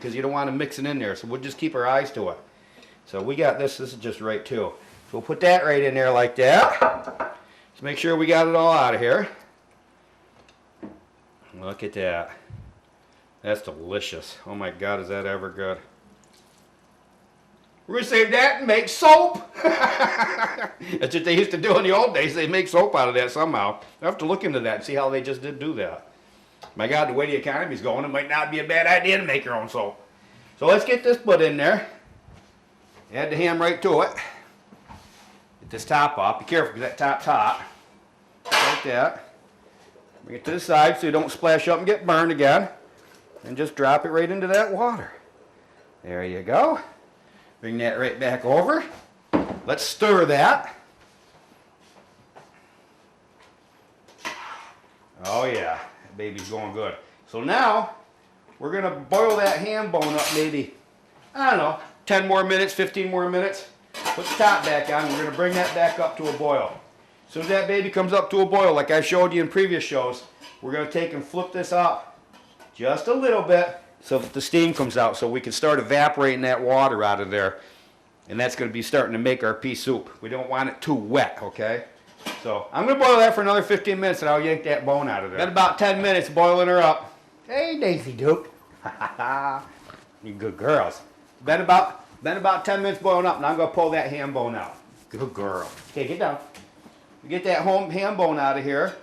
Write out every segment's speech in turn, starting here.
because you don't want to mix it in there. So we'll just keep our eyes to it. So we got this. This is just right too. So we'll put that right in there like that. Just make sure we got it all out of here. Look at that. That's delicious. Oh my God, is that ever good? We're going to save that and make soap. That's what they used to do in the old days. They make soap out of that somehow. I have to look into that and see how they just did do that. My God, the way the economy's going, it might not be a bad idea to make your own soap. So let's get this put in there. Add the ham right to it. Get this top off. Be careful because that top's hot. Like that. Bring it to the side so you don't splash up and get burned again. And just drop it right into that water. There you go. Bring that right back over. Let's stir that. Oh yeah, that baby's going good. So now, we're going to boil that ham bone up maybe, I don't know, 10 more minutes, 15 more minutes. Put the top back on. We're going to bring that back up to a boil. As soon as that baby comes up to a boil, like I showed you in previous shows, we're going to take and flip this up just a little bit so that the steam comes out so we can start evaporating that water out of there. And that's going to be starting to make our pea soup. We don't want it too wet, okay? So I'm going to boil that for another 15 minutes and I'll yank that bone out of there. Got about 10 minutes boiling her up. Hey, Daisy Duke. You good girls. Been about 10 minutes boiling up and I'm going to pull that ham bone out. Good girl. Okay, get down. Get that ham bone out of here.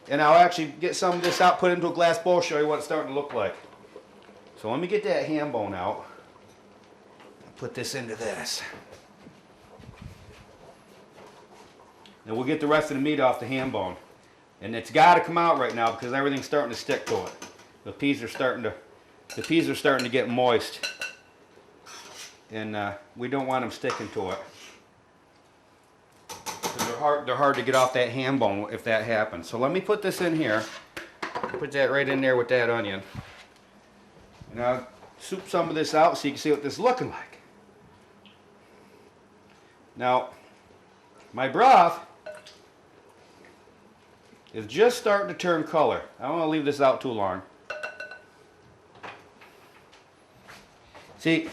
And I'll actually get some of this out, put it into a glass bowl, show you what it's starting to look like. So let me get that ham bone out. Put this into this. Then we'll get the rest of the meat off the ham bone. And it's got to come out right now because everything's starting to stick to it. The peas are starting to get moist. And we don't want them sticking to it. They're hard to get off that ham bone if that happens. So let me put this in here. Put that right in there with that onion. And I'll soup some of this out so you can see what this is looking like. Now, my broth is just starting to turn color. I don't want to leave this out too long. See,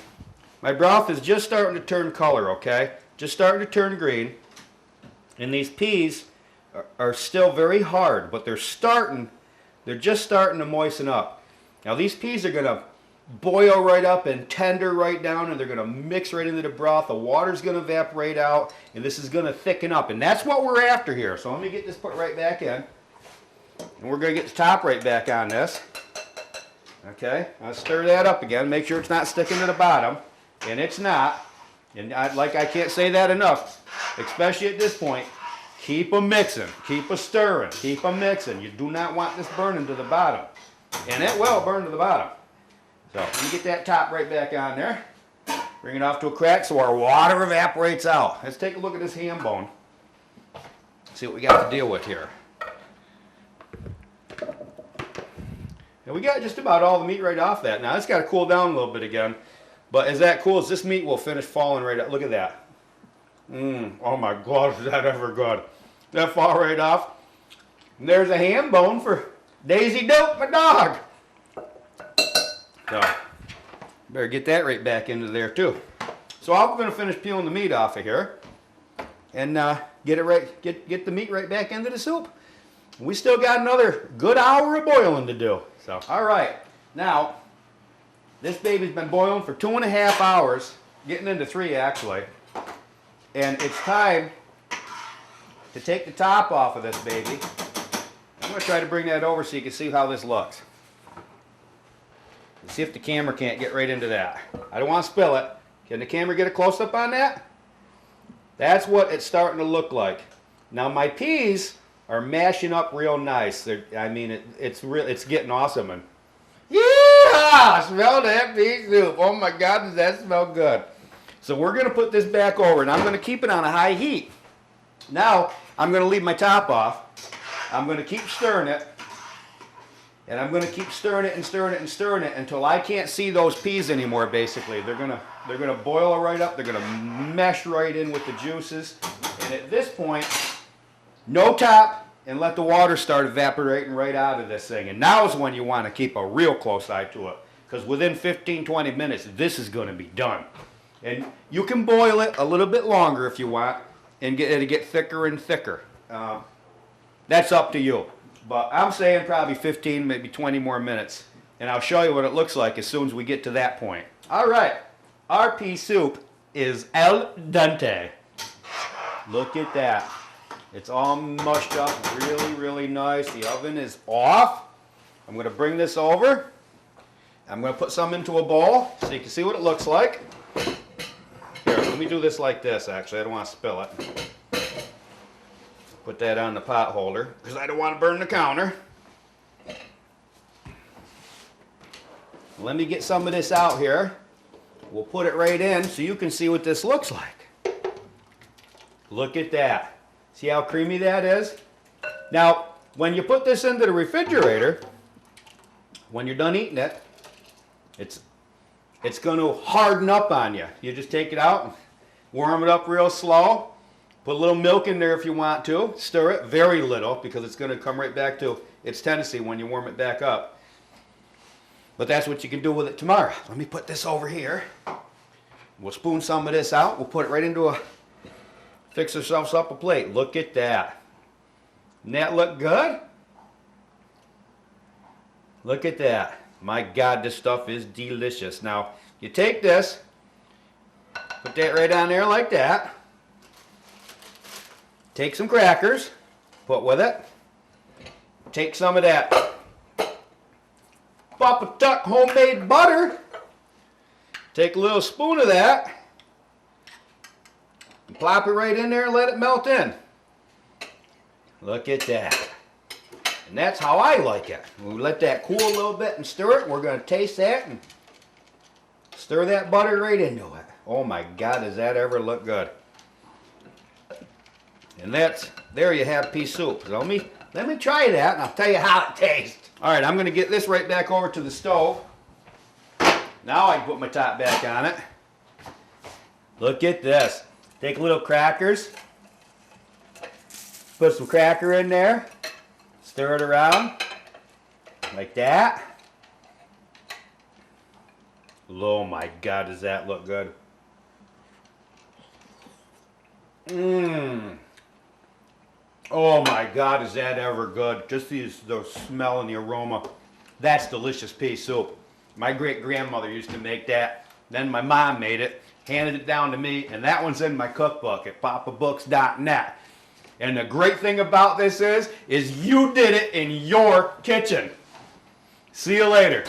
my broth is just starting to turn color, okay? Just starting to turn green. And these peas are still very hard, but they're just starting to moisten up. Now these peas are going to boil right up and tender right down, and they're going to mix right into the broth. The water's going to evaporate out, and this is going to thicken up. And that's what we're after here. So let me get this put right back in. And we're going to get the top right back on this. Okay, I'll stir that up again. Make sure it's not sticking to the bottom. And it's not. And I can't say that enough. Especially at this point, keep a mixing, keep a stirring, keep a mixing. You do not want this burning to the bottom. And it will burn to the bottom. So let me get that top right back on there. Bring it off to a crack so our water evaporates out. Let's take a look at this ham bone. See what we got to deal with here. And we got just about all the meat right off that. Now it's got to cool down a little bit again. But as that cools, this meat will finish falling right up. Look at that. Oh my God, is that ever good. That fall right off. And there's a ham bone for Daisy Duke, my dog. So, better get that right back into there too. So I'm going to finish peeling the meat off of here. And get the meat right back into the soup. We still got another good hour of boiling to do. So, all right. Now, this baby's been boiling for 2.5 hours, getting into 3 actually. And it's time to take the top off of this baby. I'm going to try to bring that over so you can see how this looks. See if the camera can't get right into that. I don't want to spill it. Can the camera get a close-up on that? That's what it's starting to look like. Now my peas are mashing up real nice. It's getting awesome. And yeah, smell that pea soup. Oh my God, does that smell good? So we're going to put this back over, and I'm going to keep it on a high heat. Now, I'm going to leave my top off. I'm going to keep stirring it. And I'm going to keep stirring it and stirring it and stirring it until I can't see those peas anymore, basically. They're going to boil right up. They're going to mesh right in with the juices. And at this point, no top, and let the water start evaporating right out of this thing. And now is when you want to keep a real close eye to it. because within 15-20 minutes, this is going to be done. And you can boil it a little bit longer if you want, and get it to get thicker and thicker. That's up to you. But I'm saying probably 15, maybe 20 more minutes. And I'll show you what it looks like as soon as we get to that point. All right, our pea soup is al dente. Look at that. It's all mushed up really, really nice. The oven is off. I'm going to bring this over. I'm going to put some into a bowl so you can see what it looks like. Here, let me do this like this, actually. I don't want to spill it. Put that on the pot holder because I don't want to burn the counter. Let me get some of this out here. We'll put it right in so you can see what this looks like. Look at that. See how creamy that is? Now, when you put this into the refrigerator, when you're done eating it, it's going to harden up on you. You just take it out, warm it up real slow, put a little milk in there if you want to, stir it, very little, because it's going to come right back to its tendency when you warm it back up. But that's what you can do with it tomorrow. Let me put this over here. We'll spoon some of this out. We'll put it right into a, fix ourselves up a plate. Look at that. Doesn't that look good? Look at that. My God, this stuff is delicious. Now, you take this, put that right on there like that. Take some crackers, put with it. Take some of that PapaTuck homemade butter. Take a little spoon of that. And plop it right in there and let it melt in. Look at that. And that's how I like it. We let that cool a little bit and stir it. We're going to taste that and stir that butter right into it. Oh my God, does that ever look good. And there you have pea soup. So let me try that and I'll tell you how it tastes. All right, I'm going to get this right back over to the stove. Now I can put my top back on it. Look at this. Take a little crackers. Put some cracker in there. Stir it around. Like that. Oh my God, does that look good. Mmm. Oh my God, is that ever good. Just the smell and the aroma. That's delicious pea soup. My great-grandmother used to make that. Then my mom made it, handed it down to me, and that one's in my cookbook at papabooks.net. And the great thing about this is you did it in your kitchen. See you later.